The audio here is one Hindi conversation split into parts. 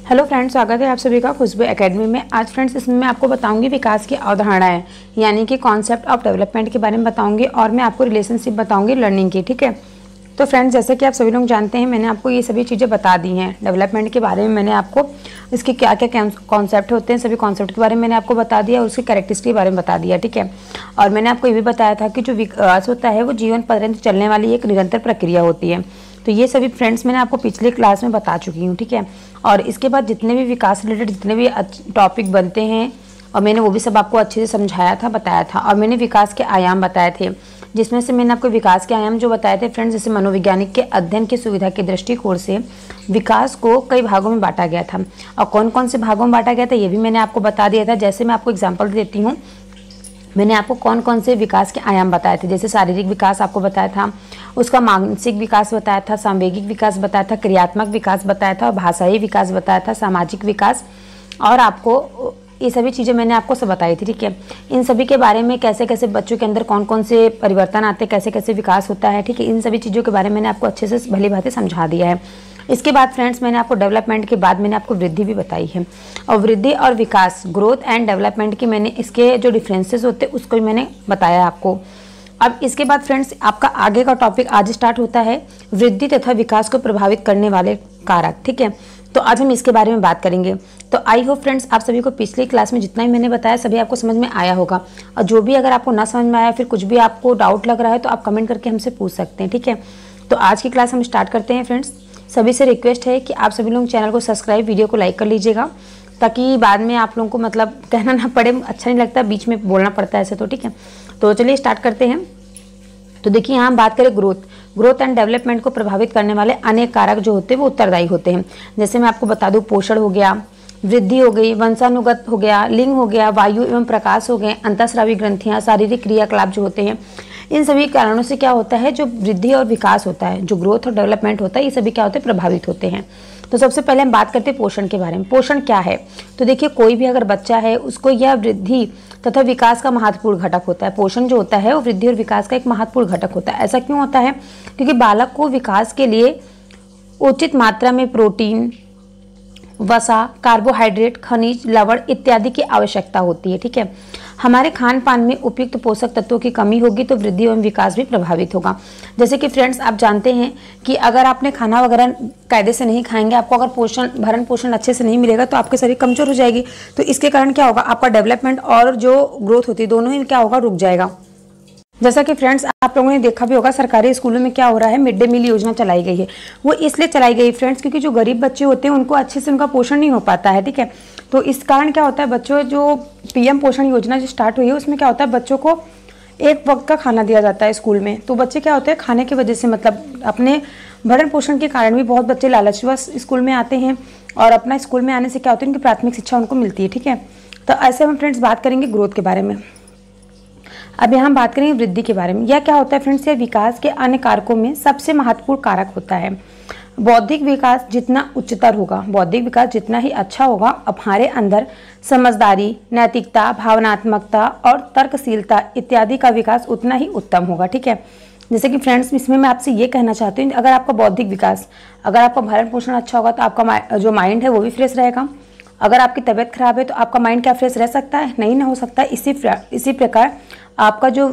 हेलो फ्रेंड्स, स्वागत है आप सभी का खुशबू एकेडमी में। आज फ्रेंड्स इसमें मैं आपको बताऊंगी विकास की अवधारणाएं, यानी कि कॉन्सेप्ट ऑफ डेवलपमेंट के बारे में बताऊंगी और मैं आपको रिलेशनशिप बताऊंगी लर्निंग की। ठीक है, तो फ्रेंड्स जैसे कि आप सभी लोग जानते हैं, मैंने आपको ये सभी चीज़ें बता दी हैं। डेवलपमेंट के बारे में मैंने आपको इसके क्या क्या कॉन्सेप्ट होते हैं, सभी कॉन्सेप्ट के बारे में मैंने आपको बता दिया और उसके कैरेक्टरिस्टिक के बारे में बता दिया। ठीक है, और मैंने आपको ये भी बताया था कि जो विकास होता है वो जीवन पर्यंत चलने वाली एक निरंतर प्रक्रिया होती है। तो ये सभी फ्रेंड्स मैंने आपको पिछले क्लास में बता चुकी हूँ। ठीक है, और इसके बाद जितने भी विकास रिलेटेड जितने भी टॉपिक बनते हैं और मैंने वो भी सब आपको अच्छे से समझाया था, बताया था। और मैंने विकास के आयाम बताए थे, जिसमें से मैंने आपको विकास के आयाम जो बताए थे फ्रेंड्स, जैसे मनोवैज्ञानिक के अध्ययन की सुविधा के दृष्टिकोण से विकास को कई भागों में बांटा गया था। और कौन कौन से भागों में बांटा गया था ये भी मैंने आपको बता दिया था। जैसे मैं आपको एग्जाम्पल देती हूँ, मैंने आपको कौन कौन से विकास के आयाम बताए थे। जैसे शारीरिक विकास आपको बताया था, उसका मानसिक विकास बताया था, सांवेगिक विकास बताया था, क्रियात्मक विकास बताया था, और भाषाई विकास बताया था, सामाजिक विकास, और आपको ये सभी चीज़ें मैंने आपको सब बताई थी। ठीक है, इन सभी के बारे में कैसे कैसे बच्चों के अंदर कौन कौन से परिवर्तन आते हैं, कैसे कैसे विकास होता है। ठीक है, इन सभी चीज़ों के बारे में मैंने आपको अच्छे से भली भांति समझा दिया है। इसके बाद फ्रेंड्स मैंने आपको डेवलपमेंट के बाद मैंने आपको वृद्धि भी बताई है, और वृद्धि और विकास, ग्रोथ एंड डेवलपमेंट की मैंने इसके जो डिफरेंसेस होते हैं उसको भी मैंने बताया आपको। अब इसके बाद फ्रेंड्स आपका आगे का टॉपिक आज स्टार्ट होता है वृद्धि तथा विकास को प्रभावित करने वाले कारक। ठीक है, तो आज हम इसके बारे में बात करेंगे। तो आई होप फ्रेंड्स आप सभी को पिछली क्लास में जितना ही मैंने बताया सभी आपको समझ में आया होगा, और जो भी अगर आपको ना समझ में आया फिर कुछ भी आपको डाउट लग रहा है तो आप कमेंट करके हमसे पूछ सकते हैं। ठीक है, तो आज की क्लास हम स्टार्ट करते हैं। फ्रेंड्स सभी से रिक्वेस्ट है कि आप सभी लोग चैनल को सब्सक्राइब, वीडियो को लाइक कर लीजिएगा, ताकि बाद में आप लोगों को मतलब कहना ना पड़े, अच्छा नहीं लगता बीच में बोलना पड़ता है ऐसे। तो ठीक है, तो चलिए स्टार्ट करते हैं। तो देखिए यहाँ हम बात करें ग्रोथ एंड डेवलपमेंट को प्रभावित करने वाले अनेक कारक जो होते हैं वो उत्तरदायी होते हैं। जैसे मैं आपको बता दूं, पोषण हो गया, वृद्धि हो गई, वंशानुगत हो गया, लिंग हो गया, वायु एवं प्रकाश हो गए, अंतःस्रावी ग्रंथियां, शारीरिक क्रियाकलाप जो होते हैं, इन सभी कारणों से क्या होता है, जो वृद्धि और विकास होता है, जो ग्रोथ और डेवलपमेंट होता है, ये सभी क्या होते हैं, प्रभावित होते हैं। तो सबसे पहले हम बात करते हैं पोषण के बारे में। पोषण क्या है? तो देखिए कोई भी अगर बच्चा है उसको यह वृद्धि तथा विकास का महत्वपूर्ण घटक होता है। पोषण जो होता है वो वृद्धि और विकास का एक महत्वपूर्ण घटक होता है। ऐसा क्यों होता है? क्योंकि बालक को विकास के लिए उचित मात्रा में प्रोटीन, वसा, कार्बोहाइड्रेट, खनिज, लवण इत्यादि की आवश्यकता होती है। ठीक है, हमारे खान पान में उपयुक्त पोषक तत्वों की कमी होगी तो वृद्धि एवं विकास भी प्रभावित होगा। जैसे कि फ्रेंड्स आप जानते हैं कि अगर आपने खाना वगैरह कायदे से नहीं खाएंगे, आपको अगर भरण पोषण अच्छे से नहीं मिलेगा तो आपके शरीर कमजोर हो जाएगी। तो इसके कारण क्या होगा, आपका डेवलपमेंट और जो ग्रोथ होती है दोनों ही क्या होगा, रुक जाएगा। जैसा कि फ्रेंड्स आप लोगों ने देखा भी होगा, सरकारी स्कूलों में क्या हो रहा है, मिड डे मील योजना चलाई गई है। वो इसलिए चलाई गई फ्रेंड्स क्योंकि जो गरीब बच्चे होते हैं उनको अच्छे से उनका पोषण नहीं हो पाता है। ठीक है, तो इस कारण क्या होता है, बच्चों जो पीएम पोषण योजना जो स्टार्ट हुई है उसमें क्या होता है, बच्चों को एक वक्त का खाना दिया जाता है स्कूल में। तो बच्चे क्या होते हैं, खाने की वजह से मतलब अपने भरण पोषण के कारण भी बहुत बच्चे लालचवश स्कूल में आते हैं, और अपना स्कूल में आने से क्या होता है, उनकी प्राथमिक शिक्षा उनको मिलती है। ठीक है, तो ऐसे हम फ्रेंड्स बात करेंगे ग्रोथ के बारे में। अब यहाँ हम बात करेंगे वृद्धि के बारे में। यह क्या होता है फ्रेंड्स, यह विकास के अन्य कारकों में सबसे महत्वपूर्ण कारक होता है। बौद्धिक विकास जितना उच्चतर होगा, बौद्धिक विकास जितना ही अच्छा होगा, हमारे अंदर समझदारी, नैतिकता, भावनात्मकता और तर्कशीलता इत्यादि का विकास उतना ही उत्तम होगा। ठीक है, जैसे कि फ्रेंड्स इसमें मैं आपसे ये कहना चाहती हूँ, अगर आपका बौद्धिक विकास, अगर आपका भरण पोषण अच्छा होगा तो आपका जो माइंड है वो भी फ्रेश रहेगा। अगर आपकी तबीयत खराब है तो आपका माइंड क्या फ्रेश रह सकता है? नहीं ना हो सकता है। इसी प्रकार आपका जो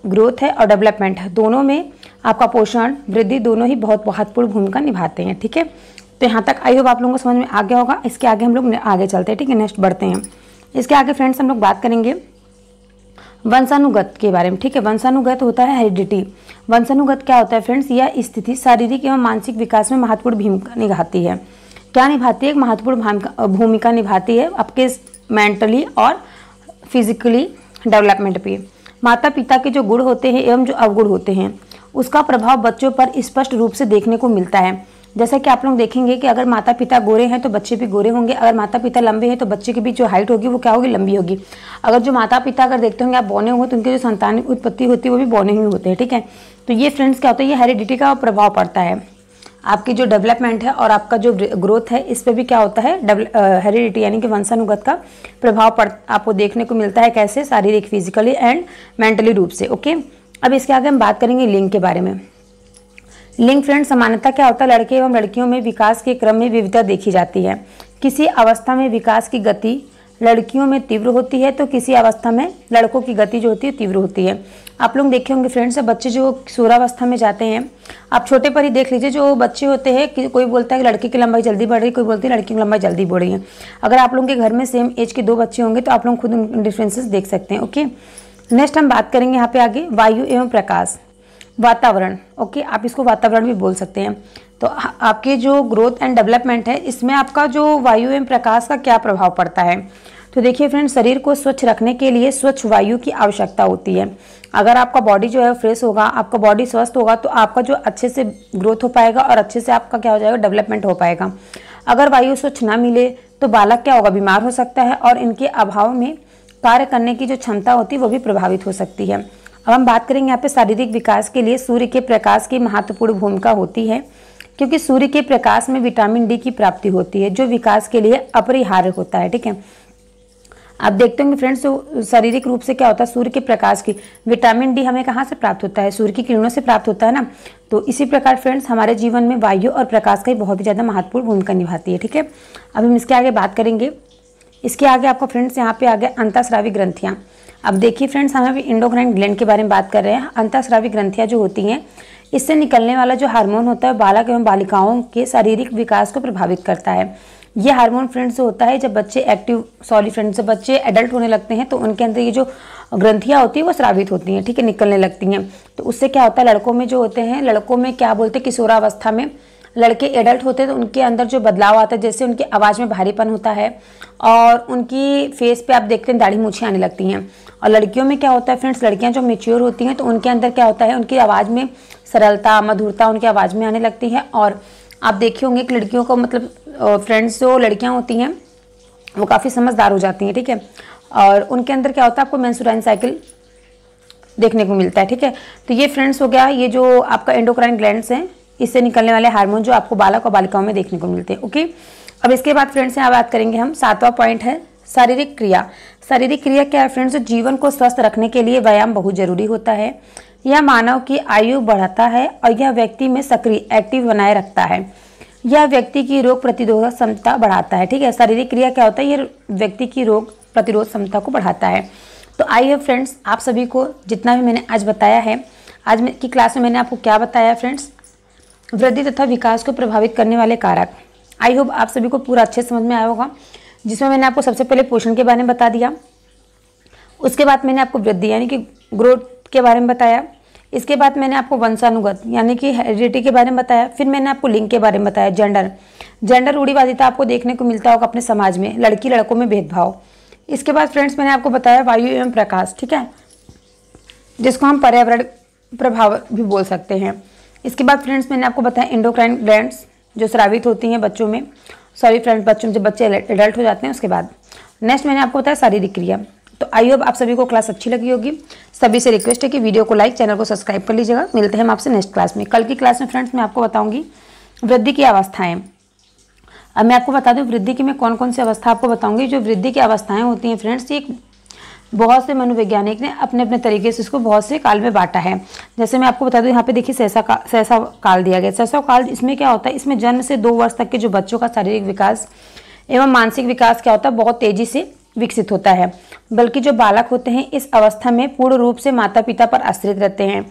ग्रोथ है और डेवलपमेंट है दोनों में आपका पोषण, वृद्धि दोनों ही बहुत महत्वपूर्ण भूमिका निभाते हैं। ठीक है, तो यहाँ तक आई होप आप लोगों को समझ में आ गया होगा। इसके आगे हम लोग आगे चलते हैं। ठीक है, नेक्स्ट बढ़ते हैं। इसके आगे फ्रेंड्स हम लोग बात करेंगे वंशानुगत के बारे में। ठीक है, वंशानुगत होता है हेरिडिटी। वंशानुगत क्या होता है फ्रेंड्स, यह स्थिति शारीरिक एवं मानसिक विकास में महत्वपूर्ण भूमिका निभाती है। क्या निभाती है? एक महत्वपूर्ण भूमिका निभाती है आपके मेंटली और फिजिकली डेवलपमेंट पे। माता पिता के जो गुण होते हैं एवं जो अवगुण होते हैं उसका प्रभाव बच्चों पर स्पष्ट रूप से देखने को मिलता है। जैसा कि आप लोग देखेंगे कि अगर माता पिता गोरे हैं तो बच्चे भी गोरे होंगे, अगर माता पिता लंबे हैं तो बच्चे के बीच जो हाइट होगी वो क्या होगी, लंबी होगी। अगर जो माता पिता अगर देखते होंगे आप बौने होंगे तो उनके जो संतान उत्पत्ति होती है वो भी बौने ही होते हैं। ठीक है, तो ये फ्रेंड्स क्या होता है, ये हेरिडिटी का प्रभाव पड़ता है। आपकी जो डेवलपमेंट है और आपका जो ग्रोथ है इस पर भी क्या होता है, हेरिडिटी यानी कि वंशानुगत का प्रभाव आपको देखने को मिलता है। कैसे? शारीरिक, फिजिकली एंड मेंटली रूप से। ओके, अब इसके आगे हम बात करेंगे लिंग के बारे में। लिंग फ्रेंड सामान्यतः क्या होता है, लड़के एवं लड़कियों में विकास के क्रम में विविधता देखी जाती है। किसी अवस्था में विकास की गति लड़कियों में तीव्र होती है तो किसी अवस्था में लड़कों की गति जो होती है तीव्र होती है। आप लोग देखे होंगे फ्रेंड्स, बच्चे जो किशोरावस्था में जाते हैं, आप छोटे पर ही देख लीजिए, जो बच्चे होते हैं कि कोई बोलता है कि लड़के की लंबाई जल्दी बढ़ रही है, कोई बोलती है लड़की की लंबाई जल्दी बढ़ रही है। अगर आप लोगों के घर में सेम एज के दो बच्चे होंगे तो आप लोग खुद डिफरेंसेस देख सकते हैं। ओके, नेक्स्ट हम बात करेंगे यहाँ पे आगे वायु एवं प्रकाश, वातावरण। ओके, आप इसको वातावरण भी बोल सकते हैं। तो आपके जो ग्रोथ एंड डेवलपमेंट है, इसमें आपका जो वायु एवं प्रकाश का क्या प्रभाव पड़ता है। तो देखिए फ्रेंड्स, शरीर को स्वच्छ रखने के लिए स्वच्छ वायु की आवश्यकता होती है। अगर आपका बॉडी जो है फ्रेश होगा, आपका बॉडी स्वस्थ होगा, तो आपका जो अच्छे से ग्रोथ हो पाएगा और अच्छे से आपका क्या हो जाएगा, डेवलपमेंट हो पाएगा। अगर वायु स्वच्छ ना मिले तो बालक क्या होगा, बीमार हो सकता है और इनके अभाव में कार्य करने की जो क्षमता होती है वो भी प्रभावित हो सकती है। अब हम बात करेंगे यहाँ पे शारीरिक विकास के लिए सूर्य के प्रकाश की महत्वपूर्ण भूमिका होती है, क्योंकि सूर्य के प्रकाश में विटामिन डी की प्राप्ति होती है जो विकास के लिए अपरिहार्य होता है। ठीक है, आप देखते होंगे फ्रेंड्स, तो शारीरिक रूप से क्या होता है, सूर्य के प्रकाश की विटामिन डी हमें कहाँ से प्राप्त होता है, सूर्य की किरणों से प्राप्त होता है ना। तो इसी प्रकार फ्रेंड्स हमारे जीवन में वायु और प्रकाश का बहुत ही ज़्यादा महत्वपूर्ण भूमिका निभाती है। ठीक है, अब हम इसके आगे बात करेंगे। इसके आगे आपको फ्रेंड्स यहाँ पे आ गया अंतःस्रावी ग्रंथियाँ। अब देखिए फ्रेंड्स, हम अभी एंडोक्राइन ग्लैंड के बारे में बात कर रहे हैं। अंतःस्रावी ग्रंथियाँ जो होती हैं, इससे निकलने वाला जो हार्मोन होता है बालक एवं बालिकाओं के शारीरिक विकास को प्रभावित करता है। ये हार्मोन फ्रेंड्स होता है जब बच्चे जब बच्चे एडल्ट होने लगते हैं तो उनके अंदर ये जो ग्रंथियाँ होती है वो स्रावित होती हैं। ठीक है, निकलने लगती हैं। तो उससे क्या होता है, लड़कों में जो होते हैं, लड़कों में क्या बोलते हैं, किशोरावस्था में लड़के एडल्ट होते हैं तो उनके अंदर जो बदलाव आता है, जैसे उनकी आवाज़ में भारीपन होता है और उनकी फेस पे आप देखते हैं दाढ़ी मूछें आने लगती हैं। और लड़कियों में क्या होता है फ्रेंड्स, लड़कियां जो मैच्योर होती हैं तो उनके अंदर क्या होता है, उनकी आवाज़ में सरलता, मधुरता उनकी आवाज़ में आने लगती है। और आप देखे होंगे कि लड़कियों को मतलब फ्रेंड्स जो लड़कियाँ होती हैं वो काफ़ी समझदार हो जाती हैं। ठीक है, और उनके अंदर क्या होता है, आपको मेंस्ट्रुअल साइकिल देखने को मिलता है। ठीक है, तो ये फ्रेंड्स हो गया ये जो आपका एंडोक्राइन ग्लैंड्स हैं, इससे निकलने वाले हार्मोन जो आपको बालक और बालिकाओं में देखने को मिलते हैं। ओके, अब इसके बाद फ्रेंड्स यहाँ बात करेंगे हम, 7वां पॉइंट है शारीरिक क्रिया। शारीरिक क्रिया क्या है फ्रेंड्स, जीवन को स्वस्थ रखने के लिए व्यायाम बहुत जरूरी होता है। यह मानव की आयु बढ़ाता है और यह व्यक्ति में सक्रिय एक्टिव बनाए रखता है। यह व्यक्ति की रोग प्रतिरोधक क्षमता बढ़ाता है। ठीक है, शारीरिक क्रिया क्या होता है, यह व्यक्ति की रोग प्रतिरोध क्षमता को बढ़ाता है। तो आइए फ्रेंड्स, आप सभी को जितना भी मैंने आज बताया है, आज की क्लास में मैंने आपको क्या बताया फ्रेंड्स, वृद्धि तथा विकास को प्रभावित करने वाले कारक। आई होप आप सभी को पूरा अच्छे समझ में आया होगा, जिसमें मैंने आपको सबसे पहले पोषण के बारे में बता दिया, उसके बाद मैंने आपको वृद्धि यानी कि ग्रोथ के बारे में बताया, इसके बाद मैंने आपको वंशानुगत यानी कि हेरिडिटी के बारे में बताया, फिर मैंने आपको लिंग के बारे में बताया, जेंडर रूढ़िवादिता आपको देखने को मिलता होगा अपने समाज में, लड़की लड़कों में भेदभाव। इसके बाद फ्रेंड्स मैंने आपको बताया वायु एवं प्रकाश। ठीक है, जिसको हम पर्यावरण प्रभाव भी बोल सकते हैं। इसके बाद फ्रेंड्स मैंने आपको बताया एंडोक्राइन ग्लैंड्स जो स्रावित होती हैं बच्चों में, सॉरी फ्रेंड्स बच्चों में, जब बच्चे एडल्ट हो जाते हैं उसके बाद। नेक्स्ट मैंने आपको बताया शारीरिक क्रिया। तो आई होप आप सभी को क्लास अच्छी लगी होगी। सभी से रिक्वेस्ट है कि वीडियो को लाइक, चैनल को सब्सक्राइब कर लीजिएगा। मिलते हैं हम आपसे नेक्स्ट क्लास में। कल की क्लास में फ्रेंड्स मैं आपको बताऊंगी वृद्धि की अवस्थाएं। अब मैं आपको बता दूं वृद्धि की मैं कौन कौन सी अवस्था आपको बताऊंगी। जो वृद्धि की अवस्थाएं होती हैं फ्रेंड्स, ये बहुत से मनोवैज्ञानिक ने अपने अपने तरीके से इसको बहुत से काल में बांटा है। जैसे मैं आपको बता दूं, यहाँ पे देखिए सहसा काल दिया गया। सहसा काल, इसमें क्या होता है, इसमें जन्म से 2 वर्ष तक के जो बच्चों का शारीरिक विकास एवं मानसिक विकास क्या होता है, बहुत तेजी से विकसित होता है। बल्कि जो बालक होते हैं इस अवस्था में पूर्ण रूप से माता पिता पर आश्रित रहते हैं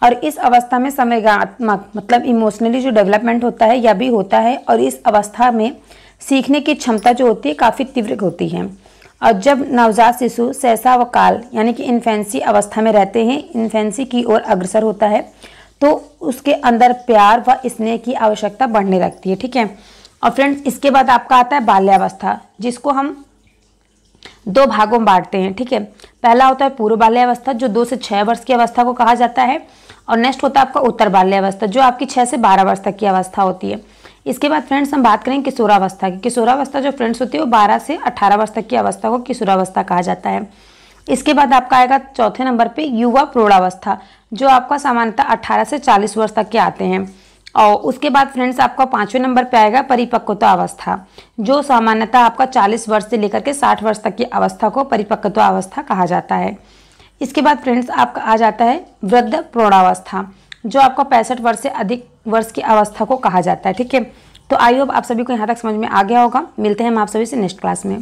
और इस अवस्था में संवेगात्मक मतलब इमोशनली जो डेवलपमेंट होता है यह भी होता है। और इस अवस्था में सीखने की क्षमता जो होती है काफ़ी तीव्र होती है। और जब नवजात शिशु शैशवकाल यानी कि इन्फेंसी अवस्था में रहते हैं, इन्फेंसी की ओर अग्रसर होता है, तो उसके अंदर प्यार व स्नेह की आवश्यकता बढ़ने लगती है। ठीक है, और फ्रेंड्स इसके बाद आपका आता है बाल्यावस्था, जिसको हम 2 भागों में बांटते हैं। ठीक है, पहला होता है पूर्व बाल्यावस्था जो 2 से 6 वर्ष की अवस्था को कहा जाता है, और नेक्स्ट होता है आपका उत्तर बाल्यावस्था जो आपकी 6 से 12 वर्ष तक की अवस्था होती है। इसके बाद फ्रेंड्स हम बात करेंगे किशोरावस्था की। किशोरावस्था जो फ्रेंड्स होती है वो 12 से 18 वर्ष तक की अवस्था को किशोरावस्था कहा जाता है। इसके बाद आपका आएगा चौथे नंबर पे युवा प्रौढ़ावस्था जो आपका सामान्यतः 18 से 40 वर्ष तक के आते हैं। और उसके बाद फ्रेंड्स आपका 5वें नंबर पे आएगा परिपक्वता अवस्था जो सामान्यतः आपका 40 वर्ष से लेकर के 60 वर्ष तक की अवस्था को परिपक्वता अवस्था कहा जाता है। इसके बाद फ्रेंड्स आपका आ जाता है वृद्ध प्रौढ़ावस्था जो आपका 65 वर्ष से अधिक वर्ष की अवस्था को कहा जाता है। ठीक है, तो आई होप आप सभी को यहाँ तक समझ में आ गया होगा। मिलते हैं हम आप सभी से नेक्स्ट क्लास में।